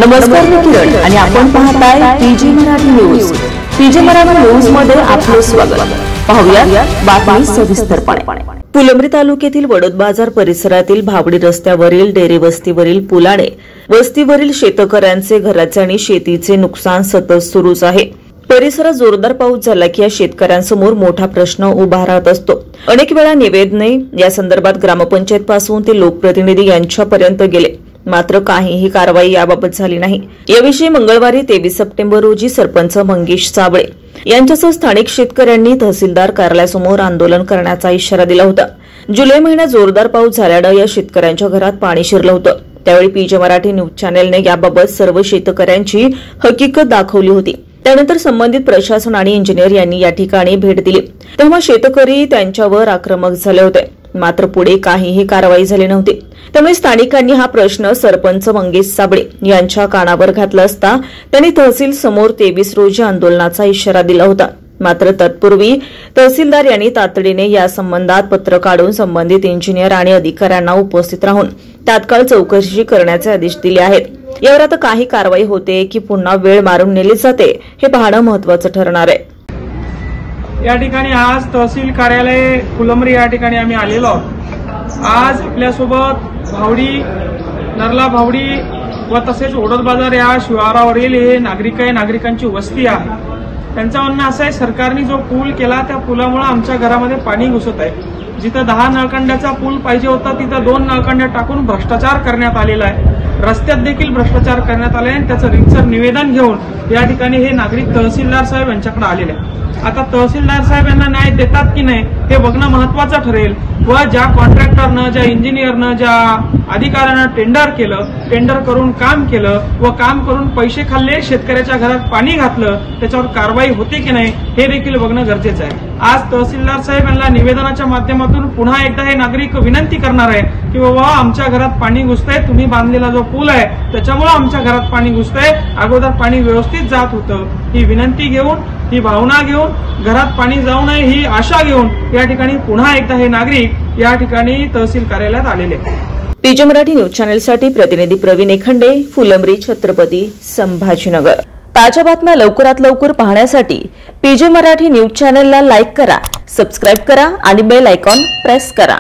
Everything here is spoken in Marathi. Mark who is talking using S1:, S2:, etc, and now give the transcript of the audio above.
S1: नमस्कार, मी किरण आणि आपण पाहताय PG Marathi news. PG Marathi news मध्ये आपले स्वागत। पाहूया बातमी सविस्तरपणे। फुलंब्री तालुक्यातील वडोद बाजार परिसरातील भावडी रस्त्यावरील डेरे वस्तीवरील पुलाने वस्तीवरील शेतकऱ्यांचे घराचे आणि शेतीचे नुकसान सतत सुरूच आहे। परिसरात जोरदार पाऊस झाला की या शेतकऱ्यांसमोर मोठा प्रश्न उभा राहत असतो। अनेक वेळा निवेदने या संदर्भात ग्रामपंचायत पासून ते लोकप्रतिनिधी यांच्यापर्यंत गेले, मात्र काहीही कारवाई याबाबत झाली नाही। याविषयी मंगळवारी 23 सप्टेंबर रोजी सरपंच मंगेश साबळे यांच्यासह स्थानिक शेतकऱ्यांनी तहसीलदार कार्यालयासमोर आंदोलन करण्याचा इशारा दिला होता। जुलै महिन्यात जोरदार पाऊस झाल्याने या शेतकऱ्यांच्या घरात पाणी शिरलं होतं। त्यावेळी पीजी मराठी न्यूज चॅनेलने याबाबत सर्व शेतकऱ्यांची हकीकत दाखवली होती। त्यानंतर संबंधित प्रशासन आणि इंजिनियर यांनी या ठिकाणी भेट दिली, तेव्हा शेतकरी त्यांच्यावर आक्रमक झाले होते, मात्र पुढे काहीही कारवाई झाली नव्हती। त्यामुळे स्थानिकांनी हा प्रश्न सरपंच मंगेश साबळे यांच्या कानावर घातला असता त्यांनी तहसील समोर 23 रोजी आंदोलनाचा इशारा दिला होता। मात्र तत्पूर्वी तहसीलदार यांनी तातडीने या संबंधात पत्र काढून संबंधित इंजिनियर आणि अधिकाऱ्यांना उपस्थित राहून तात्काळ चौकशी करण्याचे आदेश दिले आहेत। यावर आता काही कारवाई होते की पुन्हा वेळ मारून नेली जाते हे पाहणं महत्त्वाचं ठरणार आहे।
S2: या ठिकाणी आज तहसील कार्यालय फुलंब्री या ठिकाणी आम्ही आलेलो आहोत। आज आपल्यासोबत भावडी, नरला भावडी व तसेच वडोद बाजार या शिवारावरील हे नागरिक आहे, नागरिकांची वस्ती आहे। त्यांचं म्हणणं असं आहे, सरकारने जो पूल केला त्या पुलामुळे आमच्या घरामध्ये पाणी घुसत आहे। जिथं 10 नळकांड्याचा पूल पाहिजे होता तिथं 2 नळकांड्या टाकून भ्रष्टाचार करण्यात आलेला आहे। रस्त्यात देखील भ्रष्टाचार करण्यात आले आणि त्याचं रितसर निवेदन घेऊन या ठिकाणी हे नागरिक तहसीलदार साहेब यांच्याकडे आलेले आहेत। आता तहसीलदार साहेब यांना न्याय देतात की नाही हे बघणं महत्त्वाचं ठरेल व ज्या कॉन्ट्रॅक्टरनं, ज्या इंजिनियरनं, ज्या अधिकाऱ्यानं टेंडर करून काम केलं व काम करून पैसे खाल्ले, शेतकऱ्याच्या घरात पाणी घातलं, त्याच्यावर कारवाई होते की नाही हे देखील बघणं गरजेचं आहे। आज तहसीलदार साहेब यांना निवेदनाच्या माध्यमातून पुन्हा एकदा हे नागरिक विनंती करणार आहे की बाबा आमच्या घरात पाणी घुसतंय, तुम्ही बांधलेला जो पूल आहे त्याच्यामुळे आमच्या घरात पाणी घुसतंय, अगोदर पाणी व्यवस्थित जात होतं। ही विनंती घेऊन, ही भावना घेऊन, घरात पाणी जाऊ नये ही आशा घेऊन या ठिकाणी पुन्हा एकदा हे नागरिक या ठिकाणी तहसील कार्यालयात आलेले आहेत।
S1: पीजी मराठी न्यूज चॅनलसाठी प्रतिनिधी प्रवीण एखंडे, फुलंब्री, छत्रपती संभाजीनगर। ताज्या बातम्या लवकरात लवकर पाहण्यासाठी पीजी मराठी न्यूज चॅनलला लाईक करा, सबस्क्राईब करा आणि बेल आयकॉन प्रेस करा।